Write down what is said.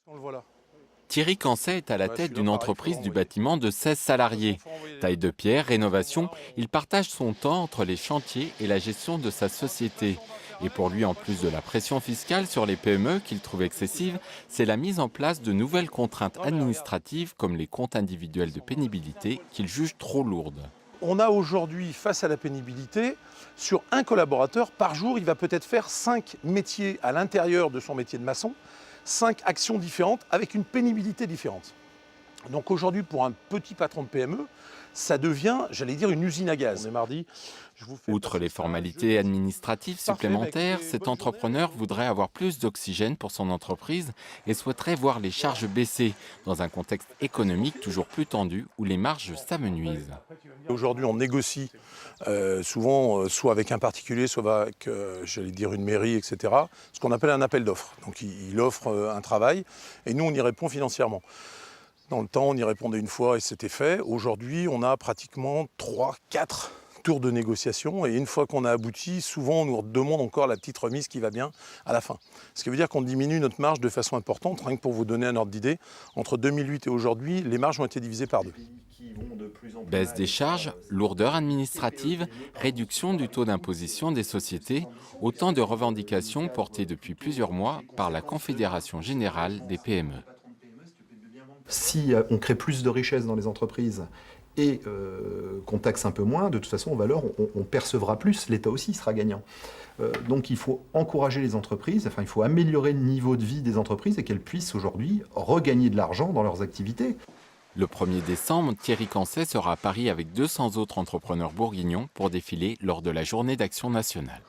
On le voit là. Thierry Cancet est à la tête d'une entreprise du bâtiment de 16 salariés. Taille de pierre, rénovation, il partage son temps entre les chantiers et la gestion de sa société. Et pour lui, en plus de la pression fiscale sur les PME qu'il trouve excessive, c'est la mise en place de nouvelles contraintes administratives comme les comptes individuels de pénibilité qu'il juge trop lourdes. On a aujourd'hui, face à la pénibilité, sur un collaborateur, par jour, il va peut-être faire 5 métiers à l'intérieur de son métier de maçon, 5 actions différentes avec une pénibilité différente. Donc aujourd'hui, pour un petit patron de PME, ça devient, j'allais dire, une usine à gaz. On est mardi, je vous fais Outre passer les ça formalités jeudi. administratives Parfait, bah supplémentaires, écoutez, cet bonne journée. entrepreneur voudrait avoir plus d'oxygène pour son entreprise et souhaiterait voir les charges baisser dans un contexte économique toujours plus tendu où les marges s'amenuisent. Aujourd'hui, on négocie souvent, soit avec un particulier, soit avec, j'allais dire, une mairie, etc. Ce qu'on appelle un appel d'offres. Donc il offre un travail et nous, on y répond financièrement. Dans le temps, on y répondait une fois et c'était fait. Aujourd'hui, on a pratiquement 3, 4 tours de négociation. Et une fois qu'on a abouti, souvent, on nous demande encore la petite remise qui va bien à la fin. Ce qui veut dire qu'on diminue notre marge de façon importante. Rien que pour vous donner un ordre d'idée, entre 2008 et aujourd'hui, les marges ont été divisées par 2. Baisse des charges, lourdeur administrative, réduction du taux d'imposition des sociétés, autant de revendications portées depuis plusieurs mois par la Confédération générale des PME. Si on crée plus de richesse dans les entreprises et qu'on taxe un peu moins, de toute façon, en valeur, on percevra plus, l'État aussi sera gagnant. Donc il faut encourager les entreprises, enfin il faut améliorer le niveau de vie des entreprises et qu'elles puissent aujourd'hui regagner de l'argent dans leurs activités. Le 1er décembre, Thierry Cancet sera à Paris avec 200 autres entrepreneurs bourguignons pour défiler lors de la Journée d'action nationale.